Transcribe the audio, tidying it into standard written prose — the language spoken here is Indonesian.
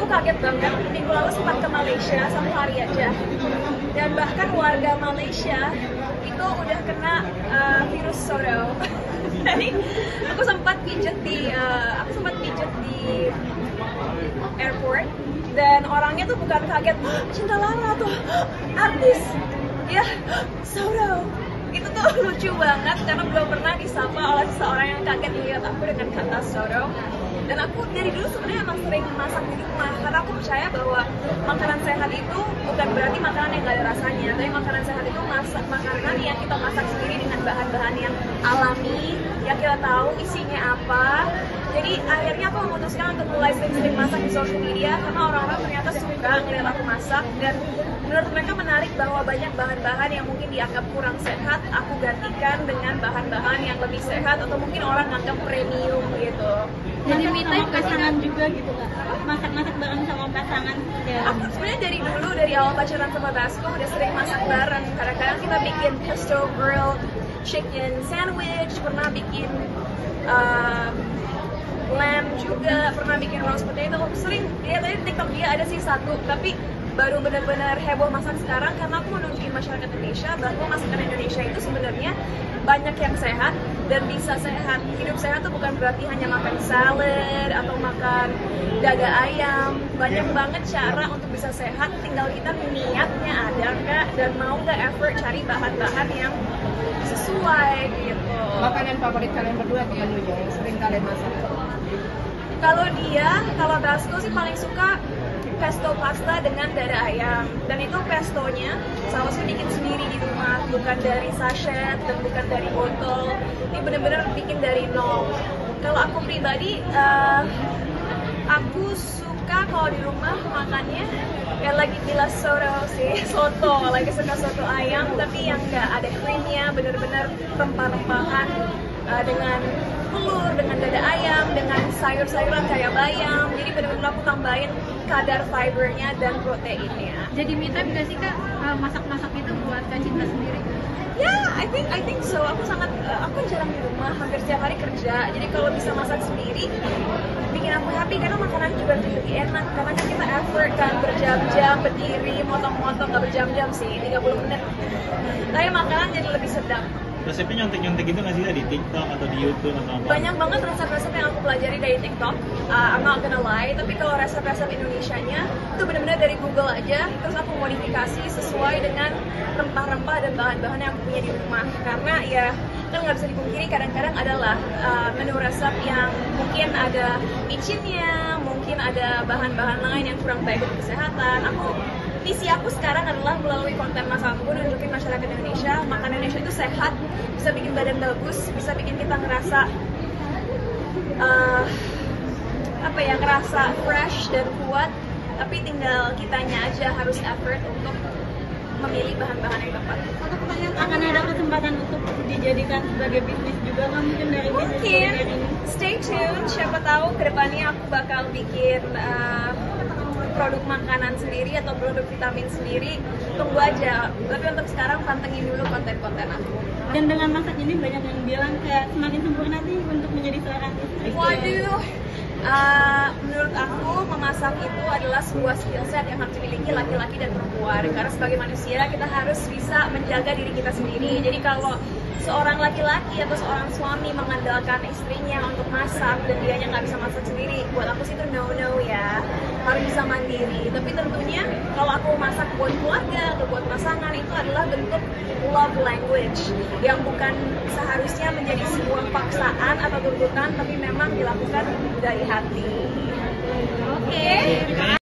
aku kaget banget. Minggu lalu sempat ke Malaysia 1 hari aja, dan bahkan warga Malaysia itu udah kena virus Sodo. Jadi aku sempat pijet di airport, dan orangnya tuh bukan kaget Cinta Lara tuh artis ya Sodo. Itu tuh lucu banget karena belum pernah disapa oleh seseorang yang kaget melihat aku dengan kata Sodo. Dan aku dari dulu sebenarnya emang sering masak di rumah, karena aku percaya bahwa makanan sehat itu bukan berarti makanan yang gak ada rasanya, tapi makanan sehat itu makanan yang kita masak sendiri dengan bahan-bahan yang alami, yang kita tahu isinya apa. Jadi akhirnya aku memutuskan untuk mulai sering-sering masak di social media, karena orang-orang ternyata suka ngeliat aku masak, dan menurut mereka menarik bahwa banyak bahan-bahan yang mungkin dianggap kurang sehat, aku gantikan dengan bahan-bahan yang lebih sehat, atau mungkin orang anggap premium gitu. Jadi me-time pasangan juga gitu Kak? Masak-masak bareng sama pasangan? Aku sebenarnya dari awal pacaran sama Basko udah sering masak bareng. Kadang-kadang kita bikin pesto grilled chicken sandwich, pernah bikin lamb juga, pernah bikin roast potato. Aku sering lihat tadi TikTok dia ada sih satu, tapi baru benar-benar heboh masak sekarang karena aku mau nunjukin masyarakat Indonesia bahwa masakan Indonesia itu sebenarnya banyak yang sehat dan bisa sehat. Hidup sehat tuh bukan berarti hanya makan salad atau makan dada ayam. Banyak banget cara untuk bisa sehat, tinggal kita niatnya ada nggak dan mau nggak effort cari bahan-bahan yang sesuai gitu. Makanan favorit kalian berdua dia yang sering kalian masak? Kalau Basko sih paling suka pesto pasta dengan dada ayam, dan itu pestonya sausnya bikin sendiri di rumah, bukan dari sachet dan bukan dari botol. Ini bener-bener bikin dari nol. Kalau aku pribadi, aku suka kalau di rumah makannya ya lagi gila soto, lagi suka soto ayam, tapi yang nggak ada creamnya, bener-bener rempah-rempahan dengan telur, dengan dada ayam, dengan sayur-sayuran kayak bayam. Jadi bener-bener aku tambahin kadar fibernya dan proteinnya. Jadi me-time gak sih Kak masak-masak itu buat Kak Cinta sendiri? Yeah, I think so. Aku jarang di rumah, hampir setiap hari kerja. Jadi kalau bisa masak sendiri, bikin aku happy karena makanan juga lebih enak. Karena kan kita effort kan berjam-jam berdiri, motong-motong, nggak berjam-jam sih, 30 menit. Tapi makanan jadi lebih sedap. Resepnya nyontek-nyontek gitu nggak sih di TikTok atau di YouTube atau apa? Banyak banget resep-resep yang aku pelajari dari TikTok. I'm not gonna lie, tapi kalau resep-resep Indonesianya itu benar-benar dari Google aja, terus aku modifikasi sesuai dengan rempah-rempah dan bahan-bahan yang aku punya di rumah. Karena ya kan nggak bisa dipungkiri kadang-kadang adalah menu resep yang mungkin ada micinnya, mungkin ada bahan-bahan lain yang kurang baik untuk kesehatan. Misi aku sekarang adalah melalui konten masak aku nunjukin masyarakat Indonesia, makanan Indonesia itu sehat, bisa bikin badan bagus, bisa bikin kita ngerasa ngerasa fresh dan kuat. Tapi tinggal kitanya aja harus effort untuk memilih bahan-bahan yang tepat. Aku pertanyaan, akan ada kesempatan untuk dijadikan sebagai bisnis juga nggak mungkin dari bisnis kuliner ini? Stay tuned, siapa tahu kedepannya aku bakal bikin produk makanan sendiri atau produk vitamin sendiri. Tunggu aja, tapi untuk sekarang pantengin dulu konten-konten aku. Dan dengan masak ini banyak yang bilang kayak semakin sempurna sih untuk menjadi seorang istri. Waduh, menurut aku memasak itu adalah sebuah skill set yang harus dimiliki laki-laki dan perempuan. Karena sebagai manusia kita harus bisa menjaga diri kita sendiri. Jadi kalau seorang laki-laki atau seorang suami mengandalkan istrinya untuk masak dan dianya nggak bisa masak sendiri, buat aku sih itu no ya, harus bisa mandiri. Tapi tentunya kalau aku masak buat keluarga atau buat pasangan, itu adalah bentuk love language yang bukan seharusnya menjadi sebuah paksaan atau tuntutan, tapi memang dilakukan dari hati. Oke.